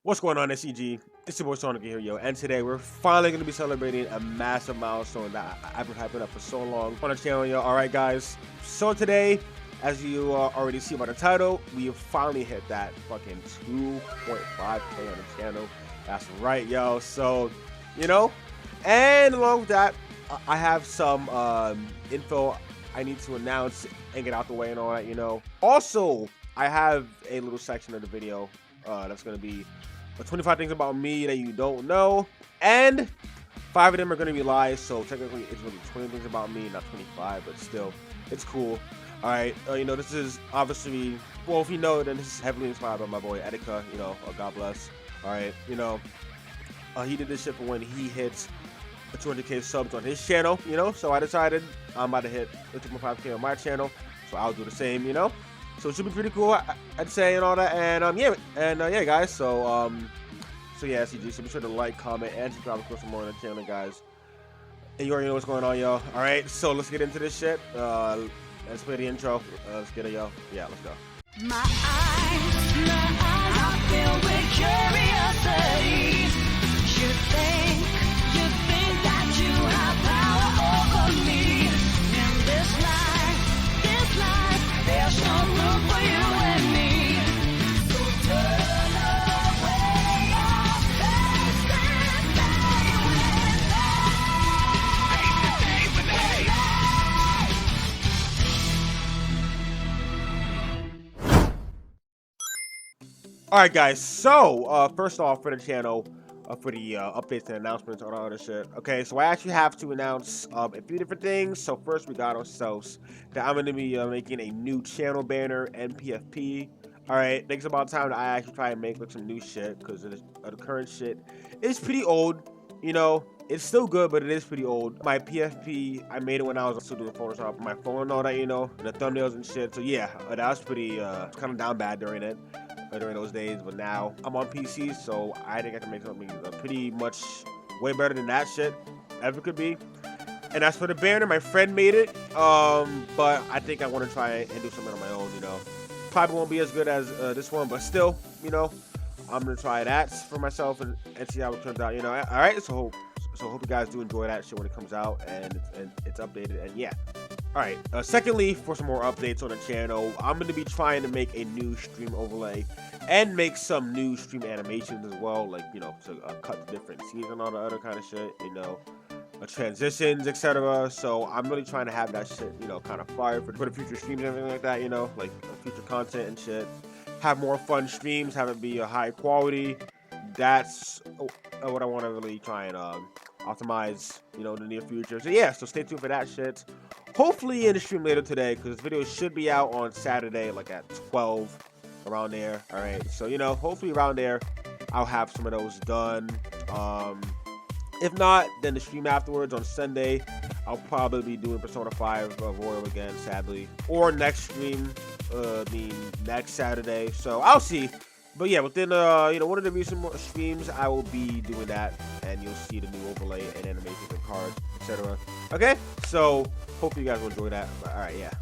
What's going on, SCG? It's your boy Sonic here, yo, and today we're finally going to be celebrating a massive milestone that I've been hyping up for so long on the channel, yo. Alright, guys, so today, as you already see by the title, we have finally hit that fucking 2.5k on the channel. That's right, yo. So, and along with that, I have some info I need to announce and get out the way and all that, Also, I have a little section of the video that's going to be 25 things about me that you don't know, and 5 of them are going to be lies, so technically it's really 20 things about me, not 25, but still, it's cool. Alright, this is obviously, well, if you know, then this is heavily inspired by my boy Etika, God bless. Alright, he did this shit for when he hits 200k subs on his channel, so I decided I'm about to hit 2.5k on my channel, so I'll do the same, So it should be pretty cool, I'd say, and all that. And yeah, guys. So yeah, SCG. So be sure to like, comment, and subscribe, of course, for more on the channel, guys. And you already know what's going on, yo. All right, so let's get into this shit. Let's play the intro. Let's get it, yo. Yeah, let's go. My eyes are filled with curiosity. You think that you have power over me. In this life, there's no room for you and me. So turn away your face and stay with me. All right, guys. So first off, for the channel, for the updates and announcements, all that other shit. Okay, so I actually have to announce a few different things. So first, we got ourselves that I'm going to be making a new channel banner, NPFP. All right, thanks about time that I actually try and make like some new shit, because the current shit is pretty old. It's still good, but it is pretty old. My PFP, I made it when I was still doing Photoshop on my phone and all that, and the thumbnails and shit. So yeah, that was pretty kind of down bad during it. During those days, but now I'm on PC, so I think I can make something pretty much way better than that shit ever could be. And as for the banner, my friend made it, but I think I want to try and do something on my own. Probably won't be as good as this one, but still, I'm gonna try that for myself and see how it turns out. All right, so hope you guys do enjoy that shit when it comes out and it's updated, and yeah. Alright, secondly, for some more updates on the channel, I'm going to be trying to make a new stream overlay and make some new stream animations as well, like, to cut the different scenes and all the other kind of shit, transitions, etc. So I'm really trying to have that shit, kind of fire for the future streams and everything like that, like future content and shit. Have more fun streams, have it be a high quality. That's what I want to really try and optimize, in the near future. So yeah, so stay tuned for that shit. Hopefully in the stream later today, because this video should be out on Saturday, like at 12, around there. All right, so hopefully around there, I'll have some of those done. If not, then the stream afterwards on Sunday, I'll probably be doing Persona 5 Royal again, sadly, or next stream, next Saturday. So I'll see. But yeah, within one of the recent streams, I will be doing that, and you'll see the new overlay and animations and cards, etc. Okay, so hopefully you guys will enjoy that. All right, yeah.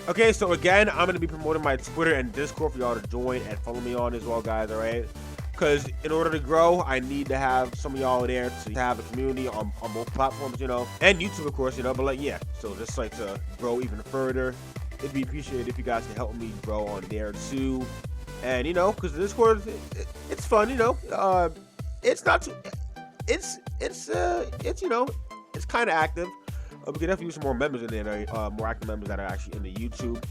Okay, so again, I'm gonna be promoting my Twitter and Discord for y'all to join and follow me on as well, guys. All right, because in order to grow, I need to have some of y'all there to have a community on both platforms, and YouTube, of course, but like yeah. So just like to grow even further, it'd be appreciated if you guys can help me grow on there too. And because the Discord, it's fun, it's not too, it's kind of active. We can definitely use some more members in there, more active members that are actually in the YouTube,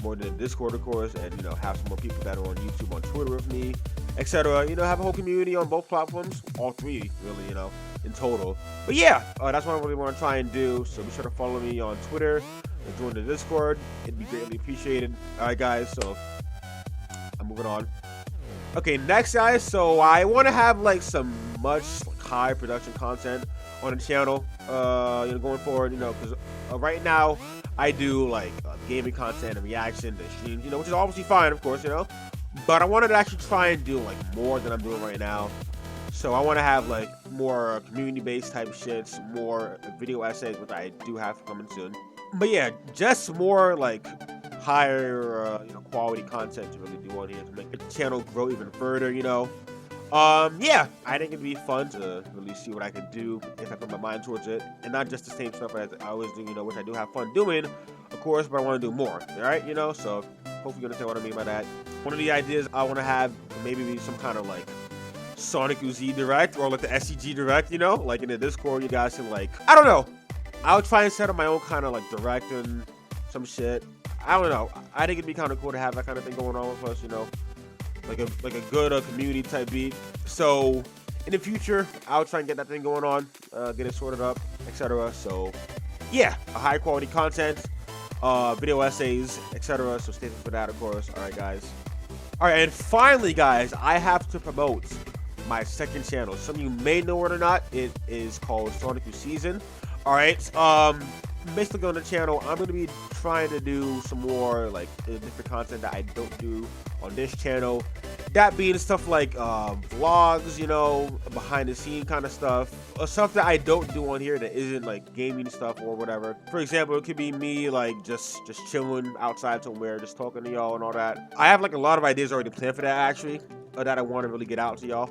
more than the Discord, of course, and have some more people that are on YouTube, on Twitter with me, etc. Have a whole community on both platforms, all three, really, in total. But yeah, that's what I really want to try and do. So be sure to follow me on Twitter and join the Discord. It'd be greatly appreciated. All right, guys. So I'm moving on. Okay, next, guys. So I want to have like some much high production content on the channel, going forward, because right now I do like gaming content and reaction to streams, which is obviously fine, of course, but I wanted to actually try and do like more than I'm doing right now. So I want to have like more community-based type shits, more video essays, which I do have coming soon. But yeah, just more like higher, quality content to really do on here to make the channel grow even further, Yeah, I think it'd be fun to really see what I could do if I put my mind towards it, and not just the same stuff as I always do, which I do have fun doing, of course, but I want to do more. All right, so hopefully you understand what I mean by that. One of the ideas I want to have maybe be some kind of like SonikkuZ direct or like the SCG direct, like in the Discord, you guys can like, I don't know. I'll try and set up my own kind of like direct and some shit. I don't know. I think it'd be kind of cool to have that kind of thing going on with us, like a good community type beat. So in the future, I'll try and get that thing going on, get it sorted up, etc. So yeah, a high quality content, video essays, etc. So stay tuned for that, of course. All right, guys. All right, and finally, guys, I have to promote my second channel. Some of you may know it or not. It is called SonikkuZ. All right. Basically on the channel, I'm gonna be trying to do some more like different content that I don't do on this channel. That being stuff like vlogs, behind the scene kind of stuff, or stuff that I don't do on here that isn't like gaming stuff or whatever. For example, it could be me like just chilling outside somewhere, just talking to y'all and all that. I have like a lot of ideas already planned for that actually, that I want to really get out to y'all.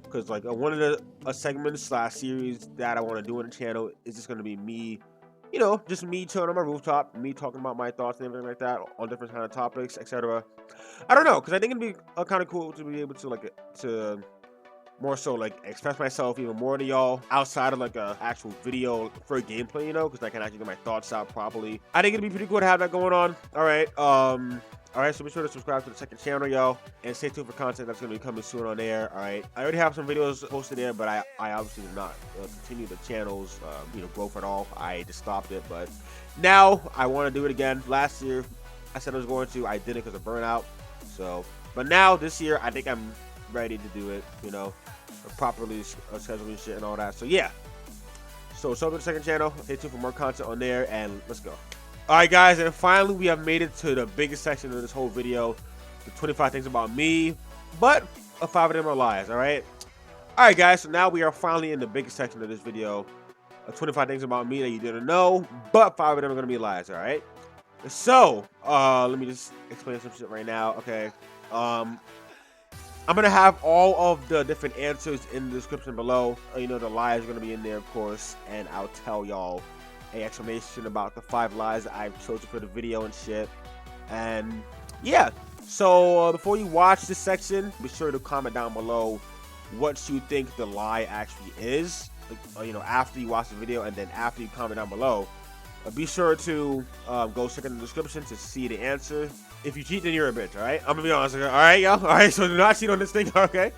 Because like one of the segments / series that I want to do on the channel is just gonna be me. Just me chilling on my rooftop, me talking about my thoughts and everything like that on different kind of topics, etc. I don't know, because I think it'd be kind of cool to be able to to more so like express myself even more to y'all outside of like a actual video for gameplay, because I can actually get my thoughts out properly. I think it'd be pretty cool to have that going on. All right, so be sure to subscribe to the second channel, y'all, and stay tuned for content that's gonna be coming soon on there. All right, I already have some videos posted there, but I obviously did not continue the channel's growth at all. I just stopped it, but now I want to do it again. Last year I said I was going to, I didn't because of burnout. So, but now this year I think I'm ready to do it. Properly scheduling shit and all that. So yeah. So sub to the second channel. Stay tuned for more content on there, and let's go. Alright guys, and finally we have made it to the biggest section of this whole video, the 25 things about me, but 5 of them are lies, alright? Alright guys, so now we are finally in the biggest section of this video, 25 things about me that you didn't know, but 5 of them are going to be lies, alright? So, let me just explain some shit right now, okay? I'm going to have all of the different answers in the description below. The lies are going to be in there, of course, and I'll tell y'all an explanation about the 5 lies that I've chosen for the video and shit. And yeah, so before you watch this section, be sure to comment down below what you think the lie actually is, after you watch the video, and then after you comment down below, be sure to go check in the description to see the answer. If you cheat, then you're a bitch, alright? I'm gonna be honest, alright, y'all? Alright, so do not cheat on this thing, okay?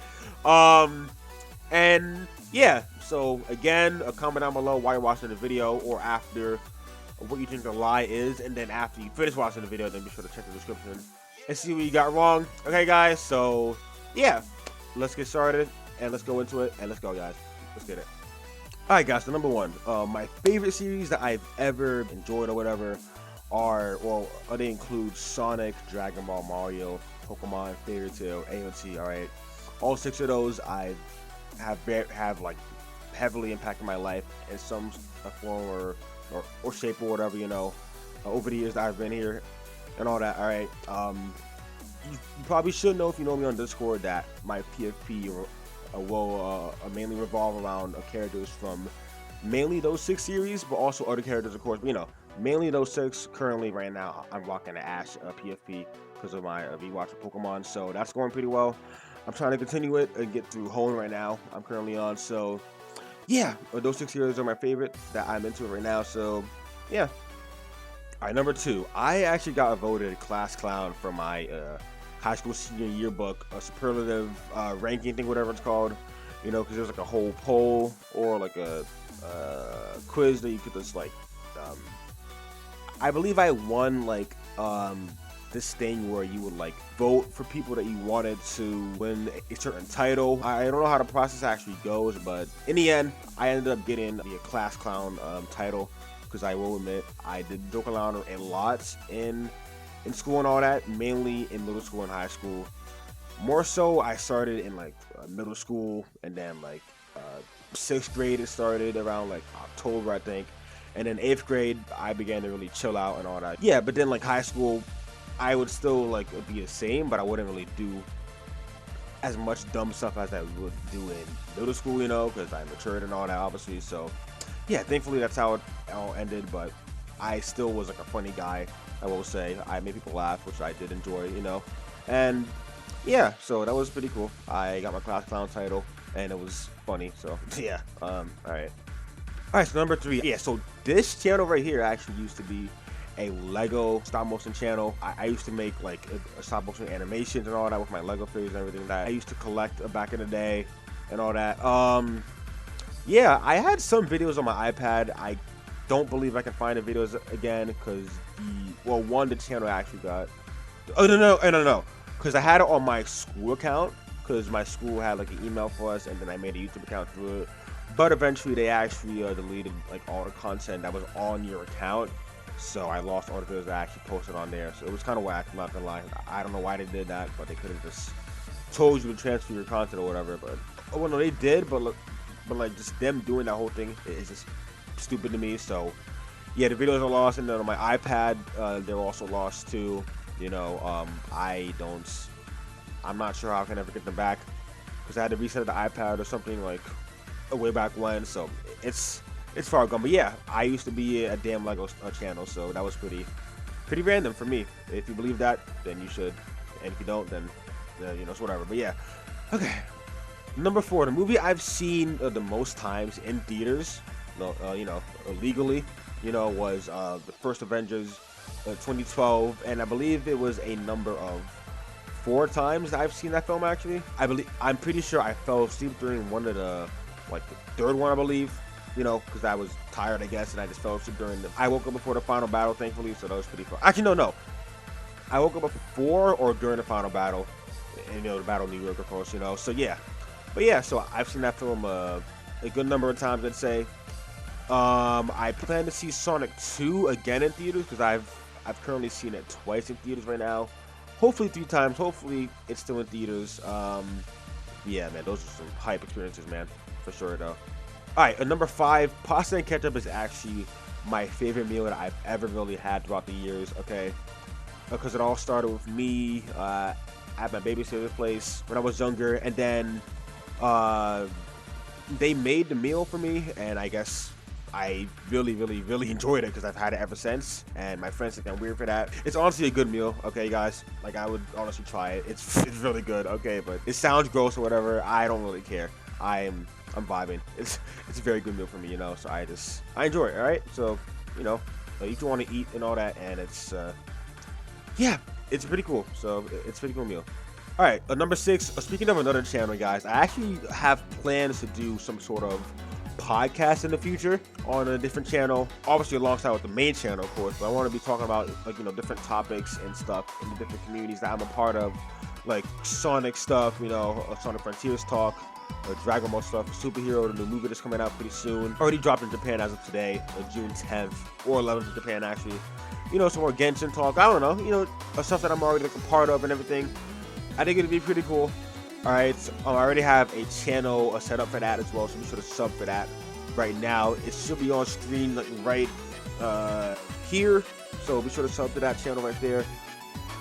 And yeah, so again, comment down below while you're watching the video or after what you think the lie is, and then after you finish watching the video, then be sure to check the description and see what you got wrong. Okay, guys, so yeah, let's get started and let's go into it, and let's go, guys. Let's get it. Alright, guys, so number 1, my favorite series that I've ever enjoyed or whatever they include Sonic, Dragon Ball, Mario, Pokemon, Fairy Tail, AOT. Alright, all 6 of those I have like heavily impacted my life in some form or shape or whatever, over the years that I've been here and all that. Alright, you probably should know if you know me on Discord that my PFP will mainly revolve around characters from mainly those 6 series, but also other characters, of course. Mainly those 6. Currently, right now, I'm rocking the Ash PFP because of my rewatch of Pokemon, so that's going pretty well. I'm trying to continue it and get through Hone right now. I'm currently on, so yeah, those 6 series are my favorite that I'm into right now, so yeah. Alright, number 2, I actually got voted class clown for my high school senior yearbook, a superlative ranking thing, whatever it's called, because there's like a whole poll or like a quiz that you could just like, I believe I won like this thing where you would like vote for people that you wanted to win a certain title. I don't know how the process actually goes, but in the end, I ended up getting the class clown title, because I will admit I did joke around a lot in school and all that, mainly in middle school and high school. More so, I started in like middle school, and then like 6th grade it started around like October, I think, and then 8th grade I began to really chill out and all that. Yeah, but then like high school, I would still like be the same, but I wouldn't really do as much dumb stuff as I would do in middle school, you know, because I matured and all that, obviously. So, yeah, thankfully that's how it all ended. But I still was like a funny guy. I will say I made people laugh, which I did enjoy, you know. And yeah, so that was pretty cool. I got my class clown title, and it was funny. So yeah, all right. All right, so number 3. Yeah, so this channel right here actually used to be a Lego stop motion channel. I used to make like a stop motion animations and all that with my Lego figures and everything that I used to collect back in the day and all that. Yeah, I had some videos on my iPad. I don't believe I can find the videos again because the channel actually got. Oh no, because I had it on my school account because my school had like an email for us, and then I made a YouTube account through it. But eventually they actually deleted like all the content that was on your account, so I lost all the videos that I actually posted on there. So it was kind of whack, I'm not gonna lie. I don't know why they did that, but they could have just told you to transfer your content or whatever. But well, no, they did, but like just them doing that whole thing is just stupid to me. So yeah, the videos are lost, and then on my iPad they're also lost too. You know, I'm not sure how I can ever get them back because I had to reset the iPad or something like way back when, so it's far gone. But yeah, I used to be a damn Lego channel, so that was pretty random for me. If you believe that, then you should, and if you don't, then you know, it's whatever. But yeah, okay. Number 4, the movie I've seen the most times in theaters, you know, legally, you know, was the first Avengers, 2012, and I believe it was a number of 4 times that I've seen that film. Actually, I'm pretty sure I fell asleep during one of the. Like the third one, I believe, you know, because I was tired, I guess, and I just fell asleep during I woke up before the final battle, thankfully, so that was pretty fun. Actually, no. I woke up before or during the final battle, and, you know, the Battle of New York, of course, you know, so yeah. But yeah, so I've seen that film a good number of times, I'd say. I plan to see Sonic 2 again in theaters, because I've currently seen it twice in theaters right now. Hopefully 3 times. Hopefully it's still in theaters. Yeah, man, those are some hype experiences, man. For sure, though. Alright, at number 5, pasta and ketchup is actually my favorite meal that I've ever really had throughout the years, okay? Because it all started with me at my babysitter's place when I was younger, and then they made the meal for me, and I guess I really enjoyed it because I've had it ever since, and my friends think I'm weird for that. It's honestly a good meal, okay, guys? Like, I would honestly try it. It's really good, okay? But it sounds gross or whatever. I don't really care. I'm vibing. It's a very good meal for me, you know. So I enjoy it. All right. So you know, you do want to eat and all that, and it's yeah, it's pretty cool. So it's a pretty cool meal. All right, number 6. Speaking of another channel, guys, I actually have plans to do some sort of podcast in the future on a different channel, obviously alongside with the main channel, of course. But I want to be talking about, like, you know, different topics and stuff in the different communities that I'm a part of, like Sonic stuff, you know, Sonic Frontiers talk. Dragon Ball stuff, superhero, the new movie that's coming out pretty soon. Already dropped in Japan as of today, June 10th or 11th in Japan, actually. You know, some more Genshin talk. I don't know, you know, stuff that I'm already like a part of and everything. I think it'd be pretty cool. All right, so I already have a channel set up for that as well, so be sure to sub for that right now. It should be on screen like right here, so be sure to sub to that channel right there.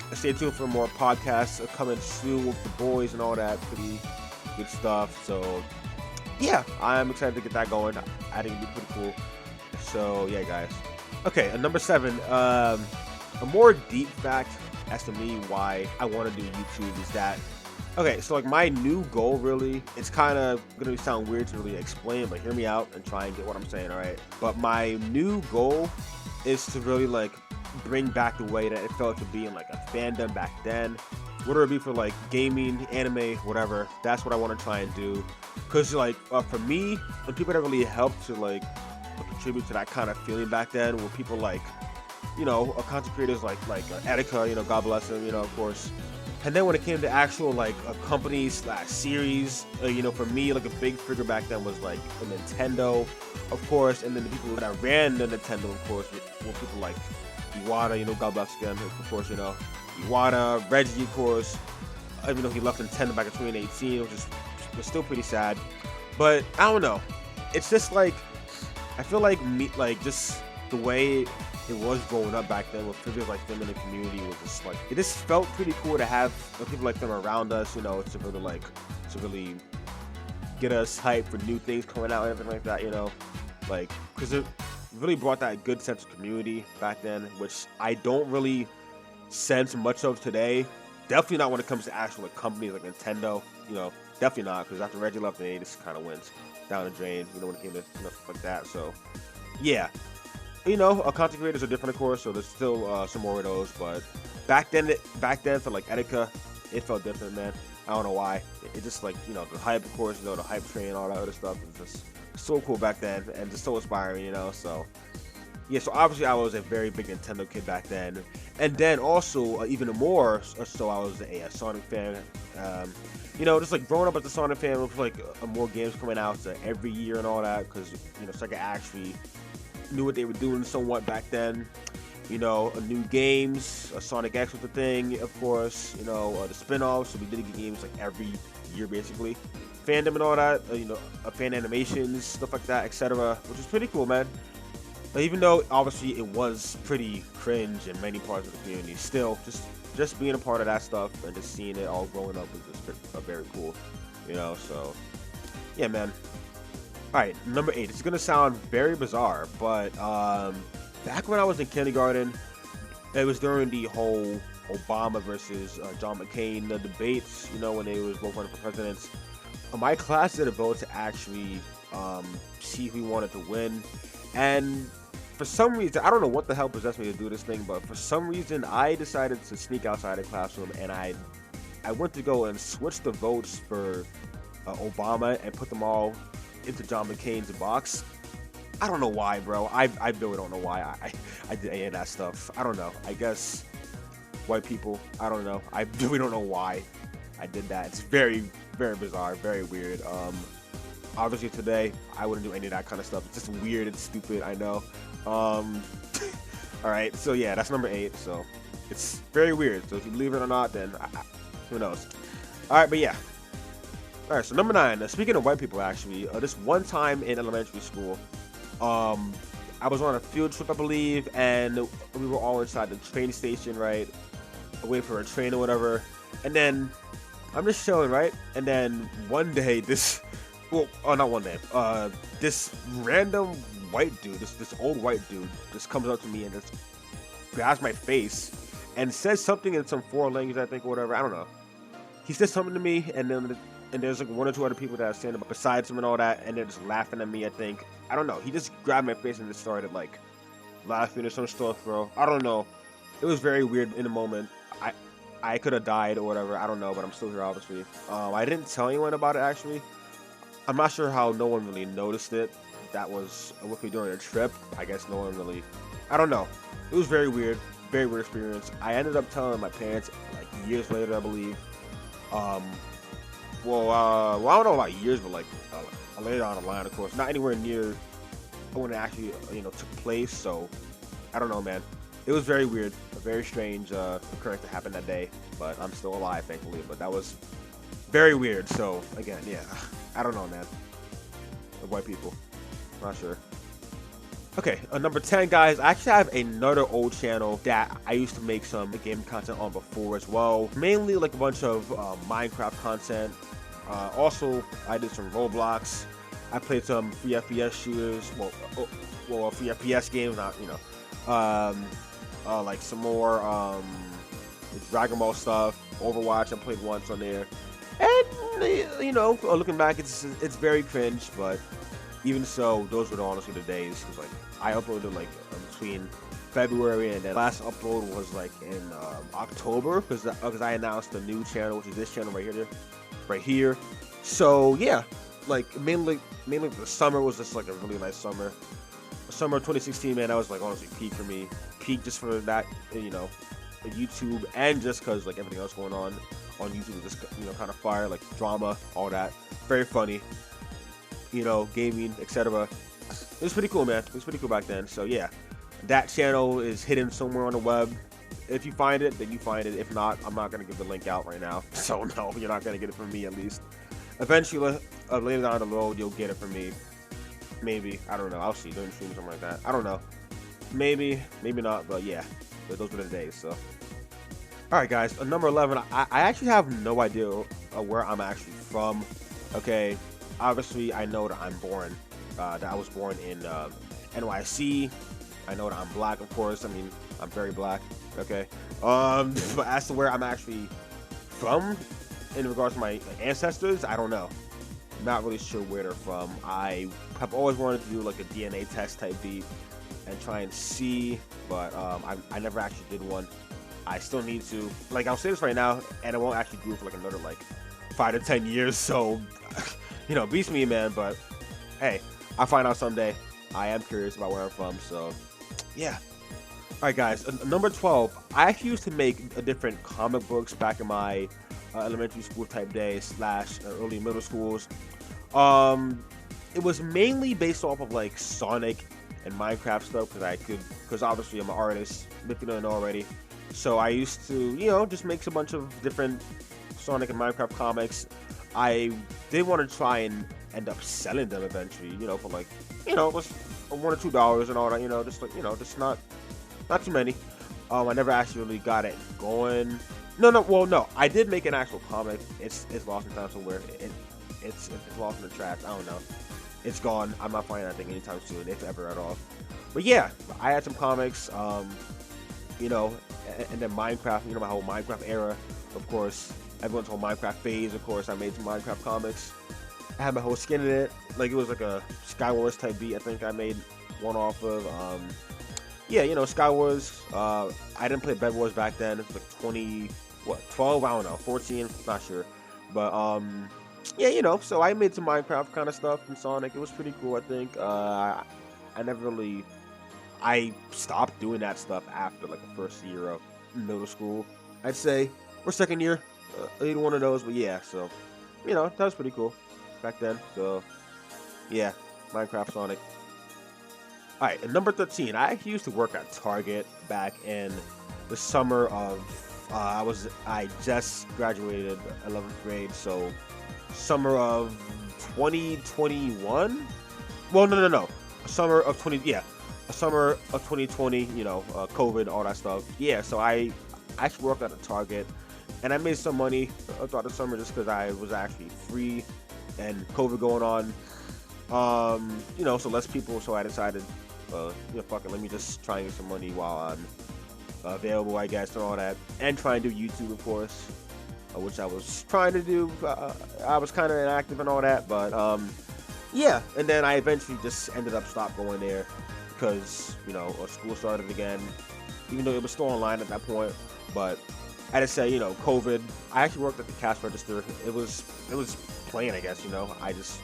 And stay tuned for more podcasts coming soon with the boys and all that pretty good stuff. So yeah, I'm excited to get that going. I think it'd be pretty cool. So yeah, guys. Okay, number 7. A more deep fact as to me why I want to do YouTube is that, okay, so like my new goal, really, it's kind of gonna sound weird to really explain, but hear me out and try and get what I'm saying. All right, but my new goal is to really like bring back the way that it felt to be in like a fandom back then, whether it be for like gaming, anime, whatever. That's what I want to try and do, because like for me, the people that really helped to like contribute to that kind of feeling back then were people like, you know, content creators like Etika, you know, God bless him, you know, of course. And then when it came to actual like companies / series, you know, for me, like a big figure back then was like a Nintendo, of course, and then the people that ran the Nintendo, of course, were people like Iwata, you know, God bless him, of course, you know, Iwata, Reggie, of course, even though he left Nintendo back in 2018, which was still pretty sad. But I don't know, it's just like, I feel like me, like just the way it was growing up back then with figures like them in the community was just like it just felt pretty cool to have people like them around us, you know, to really get us hyped for new things coming out and everything like that, you know, like because it really brought that good sense of community back then, which I don't really sense much of today. Definitely not when it comes to actual like, companies like Nintendo, you know, definitely not because after Reggie left, they just kind of went down the drain, you know, when it came to stuff like that. So yeah, you know, content creators are different, of course, so there's still some more of those. But back then for like Etika, it felt different, man. I don't know why. It just like you know the hype, of course, you know the hype train, all that other stuff was just so cool back then and just so inspiring, you know. So yeah, so obviously I was a very big Nintendo kid back then, and then also even more so I was a Sonic fan. You know, just like growing up as a Sonic fan with like more games coming out every year and all that, because you know Sega actually knew what they were doing somewhat back then. You know, new games, Sonic X was the thing, of course. You know, the spin-offs, so we did get games like every year basically. Fandom and all that, you know, fan animations, stuff like that, etc. Which is pretty cool, man. Even though obviously it was pretty cringe in many parts of the community, still just being a part of that stuff and just seeing it all growing up was just very cool, you know. So yeah, man. All right, number 8. It's gonna sound very bizarre, but back when I was in kindergarten, it was during the whole Obama versus John McCain debates. You know, when they was both running for presidents. My class did a vote to actually see who wanted to win, and for some reason, I don't know what the hell possessed me to do this thing, but for some reason, I decided to sneak outside the classroom, and I went to go and switch the votes for Obama and put them all into John McCain's box. I don't know why, bro. I really don't know why I did any of that stuff. I don't know. I guess white people. I don't know. I really don't know why I did that. It's very, very bizarre, very weird. Obviously today I wouldn't do any of that kind of stuff. It's just weird. It's stupid. I know. All right. So yeah, that's number 8. So it's very weird. So if you believe it or not, then who knows? All right, but yeah. All right. So number 9. Speaking of white people, actually, this one time in elementary school. I was on a field trip, I believe, and we were all inside the train station, right? Waiting for a train or whatever. And then I'm just chilling, right? And then one day, not one day, this random white dude, this old white dude, just comes up to me and just grabs my face and says something in some foreign language, I think, or whatever. I don't know. He says something to me, and there's like 1 or 2 other people that are standing besides him and all that, and they're just laughing at me, I think. I don't know. He just grabbed my face and just started like laughing or some stuff, bro. I don't know. It was very weird in the moment. I could have died or whatever. I don't know, but I'm still here, obviously. I didn't tell anyone about it, actually. I'm not sure how no one really noticed it. That was with me during a trip. I guess no one really... I don't know. It was very weird experience. I ended up telling my parents like years later, I believe. Well, I don't know about years, but like later on the line, of course. Not anywhere near when it actually, took place. So, I don't know, man. It was very weird, a very strange occurrence that happened that day. But I'm still alive, thankfully. But that was very weird. So, again, yeah, I don't know, man. The white people, not sure. Okay, number 10, guys. I actually have another old channel that I used to make some game content on before as well. Mainly like a bunch of Minecraft content. Also, I did some Roblox. I played some free FPS shooters. Well, free FPS games, not like some more Dragon Ball stuff. Overwatch, I played once on there. And looking back, it's very cringe, but even so, those were honestly the days. Cause like I uploaded like between February and then last upload was like in October because I announced a new channel, which is this channel right here. So yeah, like mainly the summer was just like a really nice summer. Summer 2016, man, that was like honestly peak for me. Peak just for that, YouTube, and just because like everything else going on YouTube was just kind of fire, like drama, all that, very funny. Gaming, etc. It was pretty cool, man. It was pretty cool back then. So yeah, that channel is hidden somewhere on the web. If you find it, then you find it. If not, I'm not gonna give the link out right now. So no, you're not gonna get it from me, at least. Eventually, later down the road, you'll get it from me. Maybe, I don't know. I'll see during stream or something like that. I don't know. maybe, maybe not, but yeah, those were the days. So, all right, guys, number 11. I actually have no idea where I'm actually from. Okay, obviously I know that I'm born, that I was born in NYC. I know that I'm black, of course. I mean, I'm very black. Okay, but as to where I'm actually from, in regards to my ancestors, I don't know. Not really sure where they're from. I have always wanted to do like a DNA test type beat and try and see, but I never actually did one. I still need to. Like, I'll say this right now, and it won't actually do it for like another like 5 to 10 years. So, beats me, man. But hey, I'll find out someday. I am curious about where I'm from, so yeah. All right, guys. Number 12. I actually used to make different comic books back in my elementary school type days slash early middle schools. Um, it was mainly based off of like Sonic and Minecraft stuff because obviously I'm an artist, if you don't know already. So I used to, just make a bunch of different Sonic and Minecraft comics. I did want to try and end up selling them eventually, for like, just $1 or $2 and all that, just not too many. I never actually really got it going. No. I did make an actual comic. It's lost in time somewhere. It's lost in the trash. I don't know. It's gone. I'm not finding that thing anytime soon, if ever at all. But yeah, I had some comics. And then Minecraft. My whole Minecraft era. Of course, everyone's whole Minecraft phase. Of course, I made some Minecraft comics. I had my whole skin in it. Like it was like a Skywars type beat. I think I made one off of. Yeah, Skywars. I didn't play Bed Wars back then. It was like 12? I don't know, 14. Not sure. But yeah, so I made some Minecraft kind of stuff from Sonic. It was pretty cool, I think. I never really, I stopped doing that stuff after like the first year of middle school, I'd say, or second year, either one of those. But yeah, so that was pretty cool back then. So yeah, Minecraft, Sonic. All right, and number 13. I actually used to work at Target back in the summer of. I just graduated 11th grade, so summer of 2021. Well, no. Summer of 2020. COVID, all that stuff. Yeah, so I actually worked at a Target, and I made some money throughout the summer just because I was actually free and COVID going on. So less people, so I decided, fuck it, let me just try and get some money while I'm available, I guess, and all that, and try and do YouTube, of course, which I was trying to do. I was kind of inactive and all that, but yeah, and then I eventually just ended up stop going there because school started again, even though it was still online at that point. But I had to say, COVID. I actually worked at the cash register. It was plain, I guess. I just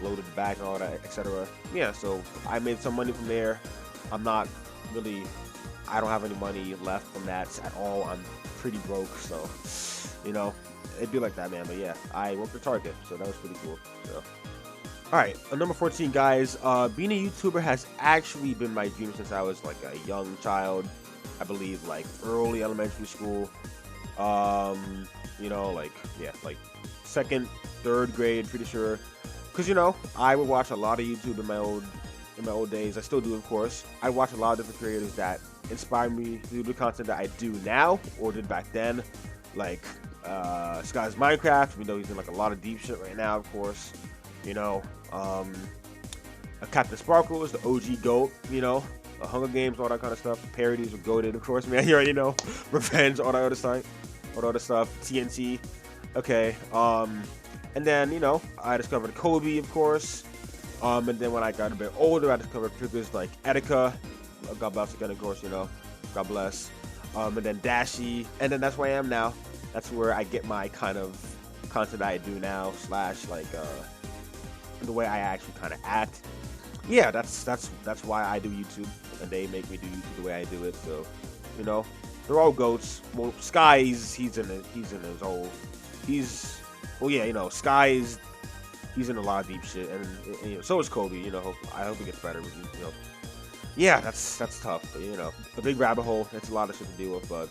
loaded the bag and all that, etc. Yeah, so I made some money from there. I'm not really. I don't have any money left from that at all. I'm pretty broke, so it'd be like that, man. But yeah, I worked at Target, so that was pretty cool. So, all right, number 14, guys. Being a YouTuber has actually been my dream since I was like a young child. I believe like early elementary school. Like second, third grade, pretty sure. Because I would watch a lot of YouTube in my old days. I still do, of course. I watch a lot of different creators that inspire me to do the content that I do now or did back then. Like Sky's Minecraft, even though he's in like a lot of deep shit right now, of course. Captain Sparkle is the OG GOAT, Hunger Games, all that kind of stuff. Parodies were goated, of course, man. You already know. Revenge, all that other stuff. TNT. Okay. And then, I discovered Kobe, of course. And then when I got a bit older, I discovered figures like Etika. God bless again, of course, God bless. And then Dashi. And then that's where I am now. That's where I get my kind of content I do now, slash like the way I actually kind of act. Yeah, that's why I do YouTube, and they make me do YouTube the way I do it. So, they're all goats. Well, Sky, he's in his whole. Sky he's in a lot of deep shit, and so is Kobe. I hope he gets better. But, yeah, that's tough. But, a big rabbit hole. It's a lot of shit to deal with, but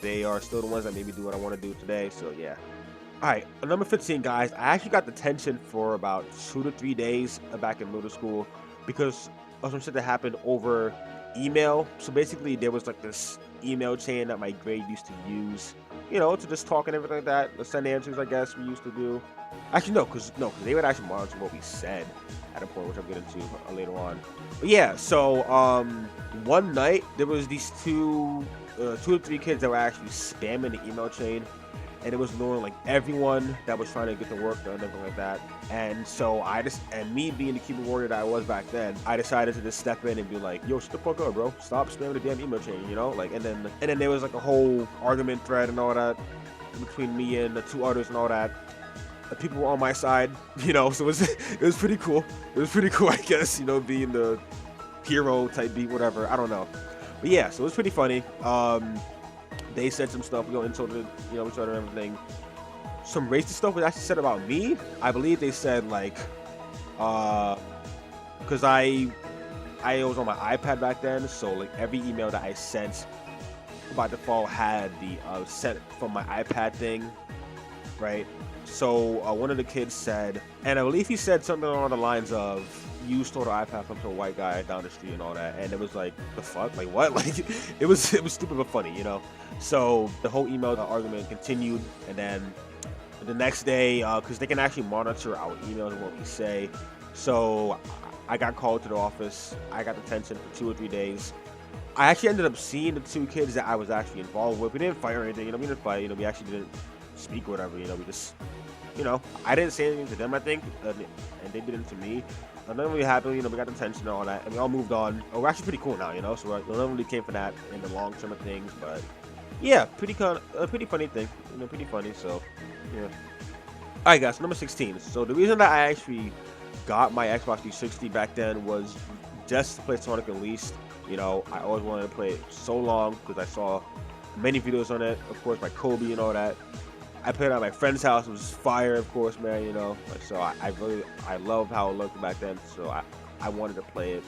they are still the ones that made me do what I want to do today. So yeah. All right, number 15, guys. I actually got detention for about 2 to 3 days back in middle school because or some shit that happened over email. So basically, there was like this email chain that my grade used to use, to just talk and everything like that, to send answers. I guess we used to do. Actually, no, cause they would actually monitor what we said at a point, which I'm getting to later on. But yeah, so one night there was these two or three kids that were actually spamming the email chain, and it was knowing like everyone that was trying to get the work done and everything like that. And so and me being the keyboard warrior that I was back then, I decided to just step in and be like, "Yo, shut the fuck up, bro! Stop spamming the damn email chain," like. And then there was like a whole argument thread and all that between me and the two others and all that. The people were on my side, so it was pretty cool. It was pretty cool, I guess, being the hero type beat, whatever. I don't know. But yeah, so it was pretty funny. They said some stuff, insulted, each other and everything. Some racist stuff was actually said about me. I believe they said like, because I was on my iPad back then, so like every email that I sent by default had the sent from my iPad thing, right? So one of the kids said, and I believe he said something along the lines of, "You stole the iPad from some white guy down the street," and all that. And it was like, the fuck, like what? Like it was stupid but funny, So the whole email argument continued, and then the next day, because they can actually monitor our emails and what we say. So I got called to the office. I got detention for 2 or 3 days. I actually ended up seeing the two kids that I was actually involved with. We didn't fight or anything, we didn't fight, we actually didn't speak or whatever, we just, I didn't say anything to them, I think, and they didn't to me. Nothing really happened, we got detention and all that, and we all moved on. We're actually pretty cool now, so nothing really came from that in the long term of things, but yeah, pretty funny thing, pretty funny, so, yeah. Alright guys, number 16. So the reason that I actually got my Xbox 360 back then was just to play Sonic Unleashed. I always wanted to play it so long because I saw many videos on it, of course, by Kobe and all that. I played it at my friend's house. It was fire, of course, man, So I love how it looked back then, so I wanted to play it.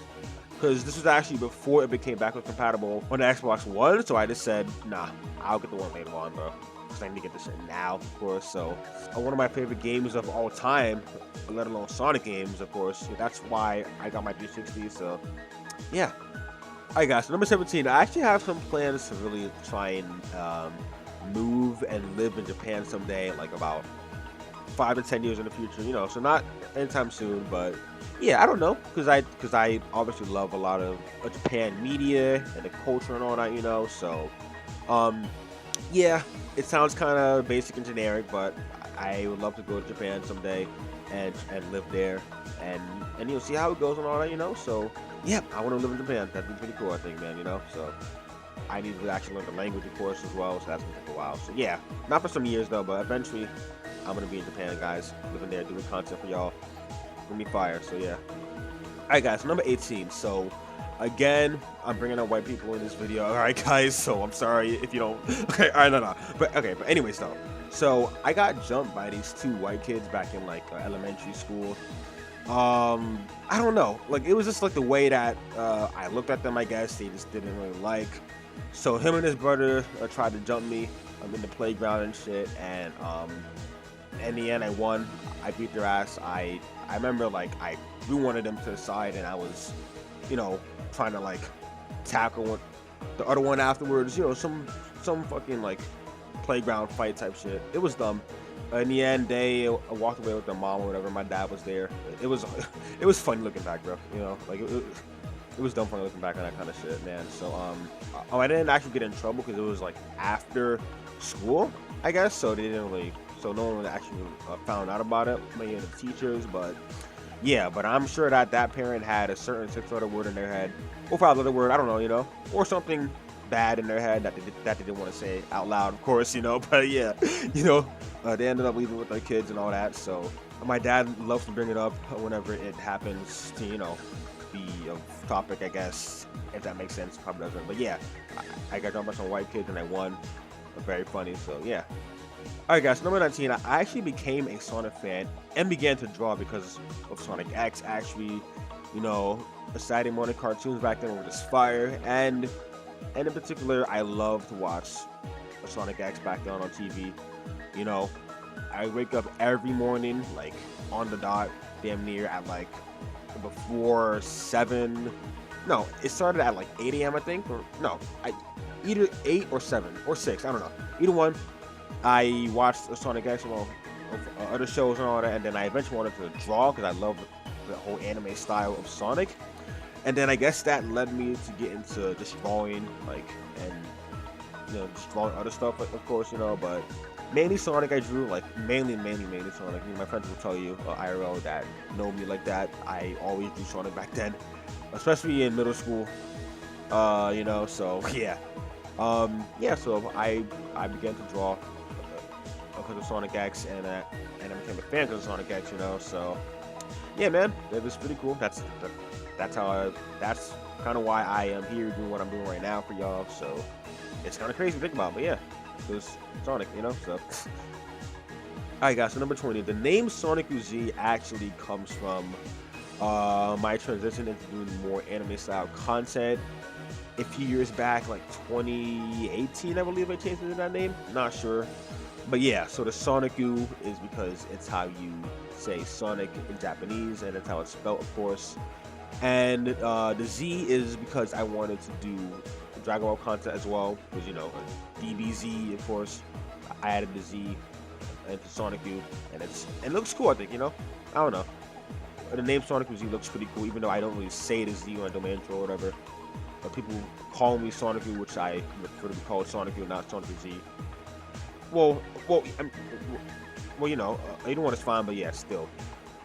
Because this was actually before it became backwards compatible on the Xbox One, so I just said, nah, I'll get the one later on, bro. Because I need to get this shit now, of course. So, one of my favorite games of all time, let alone Sonic games, of course. That's why I got my 360, so, yeah. Alright guys, so number 17, I actually have some plans to really try and move and live in Japan someday, like about 5 to 10 years in the future, so not anytime soon, but yeah, I don't know, because I obviously love a lot of Japan media and the culture and all that, so yeah, it sounds kind of basic and generic, but I would love to go to Japan someday and live there and see how it goes and all that, so yeah, I want to live in Japan. That'd be pretty cool, I think, man, so I need to actually learn the language, of course, as well, so that's gonna take a while. So yeah, not for some years though, but eventually I'm gonna be in Japan, guys, living there, doing content for y'all. Gonna be fire. So yeah. Alright guys, number 18. So again, I'm bringing up white people in this video. Alright guys, so I'm sorry if you don't. Okay, alright, no. But anyways though. So I got jumped by these two white kids back in like elementary school. I don't know, like it was just like the way that I looked at them, I guess they just didn't really like. So him and his brother tried to jump me in the playground and shit, and in the end I won. I beat their ass. I remember like I threw one of them to the side, and I was, trying to like tackle the other one afterwards. Some fucking like playground fight type shit. It was dumb. In the end, they walked away with their mom or whatever. My dad was there. It was funny looking back, bro. Like it was dumb funny looking back on that kind of shit, man. So I didn't actually get in trouble because it was like after school, I guess. So they didn't really. So no one actually found out about it, maybe the teachers, but yeah, but I'm sure that parent had a certain 6-letter word in their head, or 5-letter word, I don't know, or something bad in their head that they didn't want to say out loud, of course, but yeah, they ended up leaving with their kids and all that. So my dad loves to bring it up whenever it happens to, be a topic, I guess, if that makes sense. Probably doesn't, but yeah, I got jumped by some white kids and I won. Very funny, so yeah. Alright guys, number 19, I actually became a Sonic fan and began to draw because of Sonic X. Actually, the Saturday morning cartoons back then were just fire, and in particular, I loved to watch Sonic X back then on TV. I wake up every morning, like on the dot, damn near at like before 7. No, it started at like 8 a.m. I think, or no, I either 8 or 7 or 6. I don't know. Either one. I watched Sonic X, other shows and all that, and then I eventually wanted to draw because I love the whole anime style of Sonic. And then I guess that led me to get into just drawing, like, and just drawing other stuff, like, of course, but mainly Sonic I drew, like, mainly Sonic. My friends will tell you, IRL, that know me like that. I always drew Sonic back then, especially in middle school, so, yeah. So I began to draw because of Sonic X, and I became a fan because of Sonic X, so, yeah, man, it was pretty cool. That's kind of why I am here doing what I'm doing right now for y'all. So it's kind of crazy to think about, but yeah, it was Sonic, so. Alright guys, so number 20, the name SonikkuZ actually comes from my transition into doing more anime style content a few years back, like 2018, I believe I changed it to that name. Not sure. But yeah, so the Sonikku is because it's how you say Sonic in Japanese, and it's how it's spelled, of course. And the Z is because I wanted to do Dragon Ball content as well, because DBZ, of course. I added the Z into SonikkuZ, and it looks cool. I think I don't know. The name SonikkuZ looks pretty cool, even though I don't really say the Z when I do my intro or whatever. But people call me SonikkuZ, which I prefer to be called SonikkuZ, not SonikkuZ. Well, either one is fine, but yeah, still,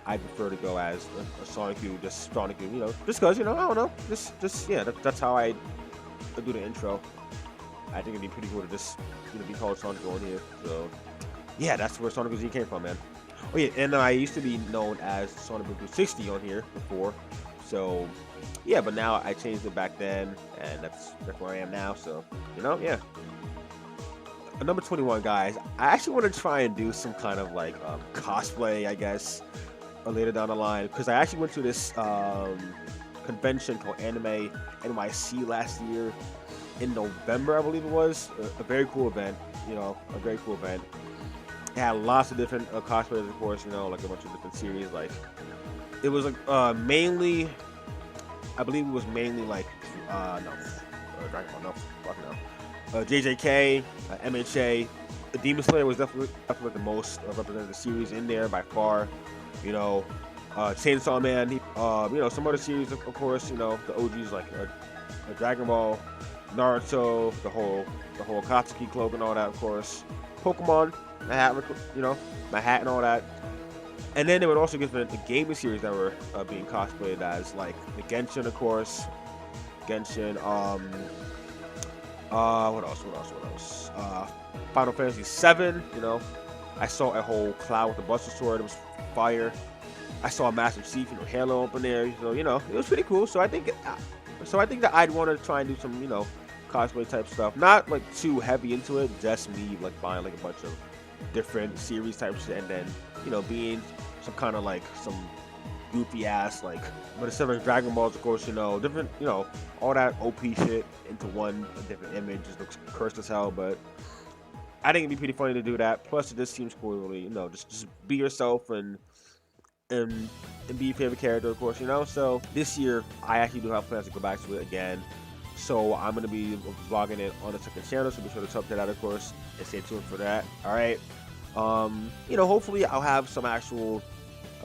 I prefer to go as a SonikkuZ, just SonikkuZ, just because, I don't know, yeah, that's how I do the intro. I think it'd be pretty cool to just, be called SonikkuZ on here. So, yeah, that's where SonikkuZ came from, man. Oh yeah, and I used to be known as SonikkuZ60 on here before, so yeah, but now I changed it back then, and that's where I am now. So, yeah. Number 21, guys. I actually want to try and do some kind of like cosplay, I guess, later down the line, because I actually went to this convention called Anime NYC last year in November, I believe it was. A very cool event, a very cool event. It had lots of different cosplayers, of course, like a bunch of different series. Like, it was like mainly, I believe it was mainly like Dragon Ball, no, fuck no. JJK, MHA, Demon Slayer was definitely the most representative series in there by far. Chainsaw Man, some other series, of course, the OGs like Dragon Ball, Naruto, the whole Akatsuki cloak and all that, of course. Pokemon, my hat and all that. And then they would also give the gaming series that were being cosplayed as, like the Genshin, of course. Genshin, what else? Final Fantasy VII, I saw a whole cloud with a Buster Sword. It was fire. I saw a massive sea, Halo up in there. So, it was pretty cool. So I think that I'd want to try and do some, cosplay type stuff. Not like too heavy into it. Just me like buying like a bunch of different series type shit, and then, being some kind of like some goofy ass, like, but instead of Dragon Balls, of course, different, all that OP shit into one different image. Just looks cursed as hell, but I think it'd be pretty funny to do that. Plus, it just seems cool, really, just be yourself and be your favorite character, of course, So this year, I actually do have plans to go back to it again. So I'm gonna be vlogging it on the second channel, so be sure to check that out, of course, and stay tuned for that. All right. Hopefully I'll have some actual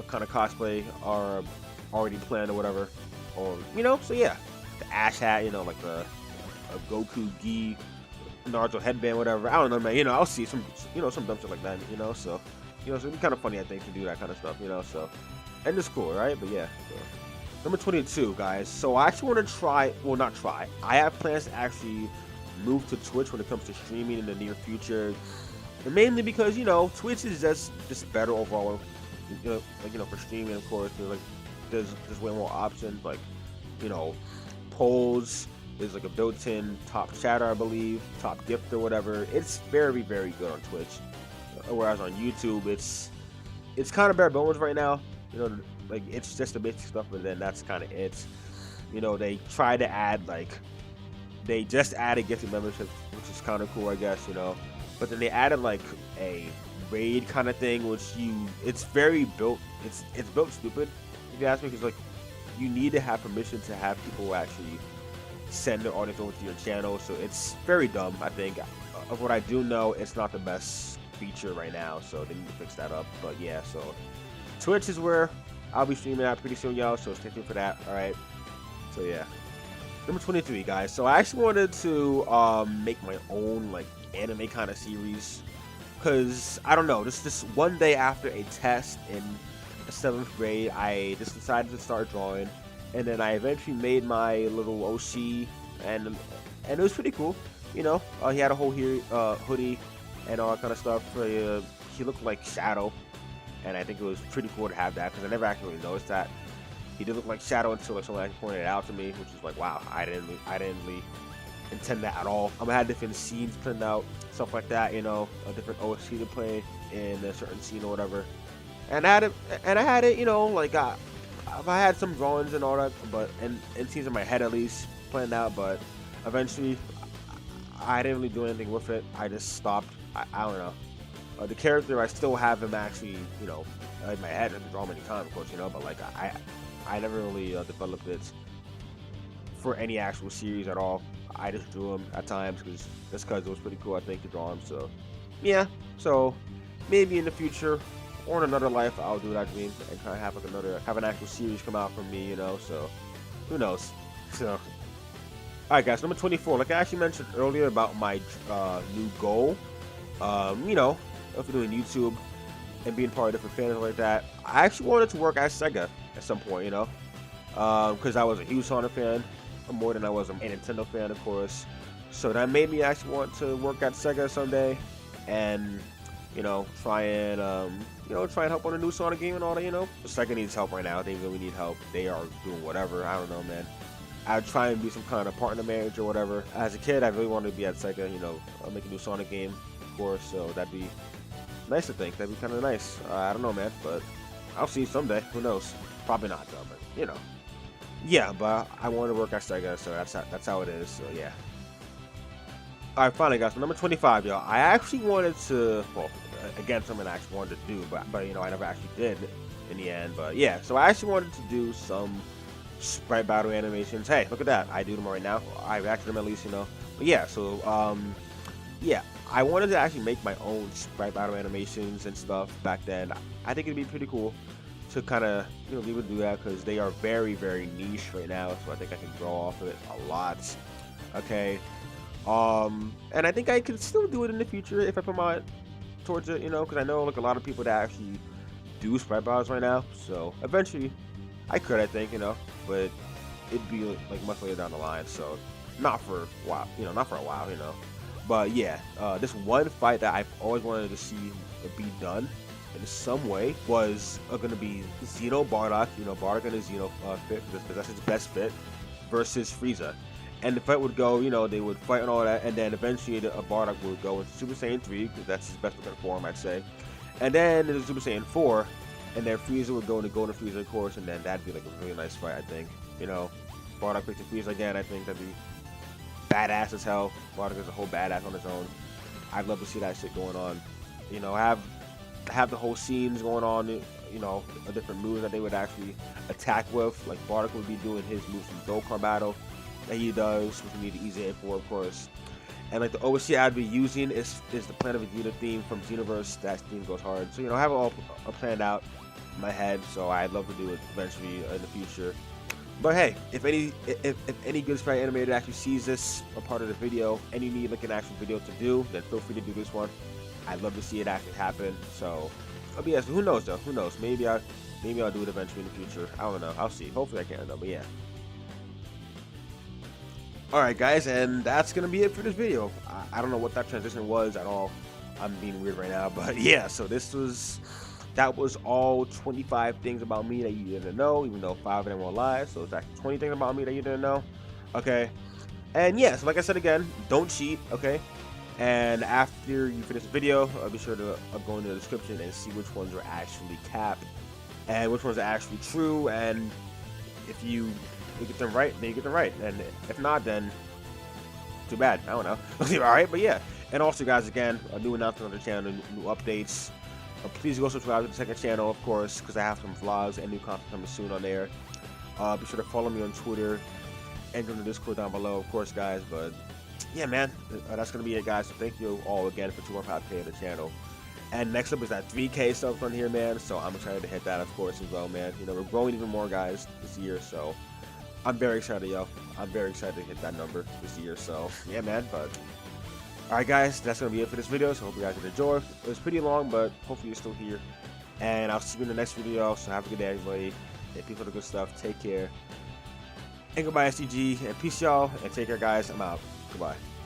kind of cosplay or already planned or whatever, or so yeah, the Ash hat, like a Goku gi, Naruto headband, whatever. I don't know, man. I'll see some some dumb shit like that. So so it'd be kind of funny, I think, to do that kind of stuff. So, and it's cool, right? But yeah. So. Number 22, guys. So I actually want to try. Well, not try. I have plans to actually move to Twitch when it comes to streaming in the near future. And mainly because, Twitch is just better overall. For streaming, of course. There's way more options, like, polls. There's like a built-in top chatter, I believe, top gift or whatever. It's very, very good on Twitch. Whereas on YouTube, it's kind of bare bones right now. Like, it's just the basic stuff, but then that's kind of it. They try to add, like, they just added gifted memberships, which is kind of cool, I guess, But then they added, like, a raid kind of thing, which it's very built, it's built stupid, if you ask me, because, like, you need to have permission to have people actually send their audience over to your channel. So it's very dumb, I think. Of what I do know, it's not the best feature right now, so they need to fix that up. But yeah, so Twitch is where I'll be streaming out pretty soon, y'all, so stay tuned for that. All right, so yeah. Number 23, guys. So I actually wanted to make my own like anime kind of series, because I don't know, just one day after a test in 7th grade, I just decided to start drawing, and then I eventually made my little OC, and it was pretty cool. You know, he had a whole hoodie and all that kind of stuff. He looked like Shadow, and I think it was pretty cool to have that, because I never actually really noticed that he did look like Shadow until like someone actually pointed it out to me, which is like, wow, I didn't really intend that at all. I had different scenes planned out, stuff like that, you know, a different OSC to play in a certain scene or whatever. And I had it, you know, like I had some drawings and all that, but and scenes in my head at least planned out, but eventually I didn't really do anything with it. I just stopped. I don't know. The character, I still have him actually, you know, in my head. I can draw him anytime, of course, you know, but like I never really developed it for any actual series at all. I just drew him at times because it was pretty cool, I think, to draw him. So yeah, so maybe in the future or in another life I'll do that dream and kind of have like have an actual series come out from me, you know. So who knows? So alright, guys, number 24. Like I actually mentioned earlier about my new goal, you know, of doing YouTube and being part of different fans like that. I actually wanted to work at Sega at some point, you know, because I was a huge Sonic fan, more than I was a Nintendo fan, of course. So that made me actually want to work at Sega someday, and you know, try and help on a new Sonic game and all that. You know, Sega needs help right now. They really need help. They are doing whatever. I don't know, man. I'd try and be some kind of partner manager or whatever. As a kid, I really wanted to be at Sega, you know, make a new Sonic game, of course, so that'd be nice to think. That'd be kind of nice. I don't know, man, but I'll see someday. Who knows? Probably not, though, but, you know. Yeah, but I want to work at Sega, so that's how it is, so yeah. Alright, finally, guys, so number 25, y'all. I actually wanted to, well, again, something I actually wanted to do, but you know, I never actually did in the end, but yeah, so I actually wanted to do some sprite battle animations. Hey, look at that. I do them right now. I've acted them at least, you know. But yeah, so yeah, I wanted to actually make my own sprite battle animations and stuff back then. I think it'd be pretty cool to kind of, you know, be able to do that, because they are very, very niche right now, so I think I can draw off of it a lot. Okay, and I think I can still do it in the future if I put my towards it, you know, because I know like a lot of people that actually do sprite battles right now, so eventually I could, I think, you know, but it'd be like much later down the line, so not for a while, you know, you know. But yeah, this one fight that I've always wanted to see be done in some way was going to be Xeno Bardock, you know, Bardock and his Xeno fit, because that's his best fit, versus Frieza. And the fight would go, you know, they would fight and all that, and then eventually Bardock would go into Super Saiyan 3, because that's his best looking form, I'd say. And then into Super Saiyan 4, and then Frieza would go into Golden Frieza, of course, and then that'd be like a really nice fight, I think. You know, Bardock picks Frieza again, I think that'd be badass as hell. Bardock is a whole badass on his own. I'd love to see that shit going on. You know, have the whole scenes going on, you know, a different moves that they would actually attack with. Like Bardock would be doing his moves from Dokkan Battle that he does, which we need to ease for, of course. And like the OSC I'd be using is the Planet of Vegeta theme from Xenoverse. That theme goes hard. So, you know, I have it all planned out in my head, so I'd love to do it eventually in the future. But hey, if any good sprite animator actually sees this a part of the video and you need like an actual video to do, then feel free to do this one. I'd love to see it actually happen. So, but yeah, so who knows though? Who knows? Maybe I'll do it eventually in the future. I don't know. I'll see. Hopefully I can though. But yeah. Alright guys, and that's gonna be it for this video. I don't know what that transition was at all. I'm being weird right now, but yeah, so that was all 25 things about me that you didn't know, even though 5 of them were lies, so it's actually 20 things about me that you didn't know. Okay, and yeah, so like I said again, don't cheat, okay? And after you finish the video, be sure to go in the description and see which ones are actually cap and which ones are actually true, and if you get them right, then you get them right, and if not, then too bad. I don't know. Alright, but yeah. And also guys, again, a new announcement on the channel, new updates. Please go subscribe to the second channel, of course, because I have some vlogs and new content coming soon on there. Be sure to follow me on Twitter and join the Discord down below, of course, guys. But yeah, man, that's gonna be it, guys. So thank you all again for 2.5K on the channel. And next up is that 3K stuff on here, man. So I'm excited to hit that, of course, as well, man. You know, we're growing even more, guys, this year. So I'm very excited, yo. I'm very excited to hit that number this year. So yeah, man. But all right, guys, that's gonna be it for this video. So hope you guys did enjoy. It was pretty long, but hopefully you're still here. And I'll see you in the next video. So have a good day, everybody. And peace for the good stuff. Take care. And goodbye, SDG. And peace, y'all. And take care, guys. I'm out. Goodbye.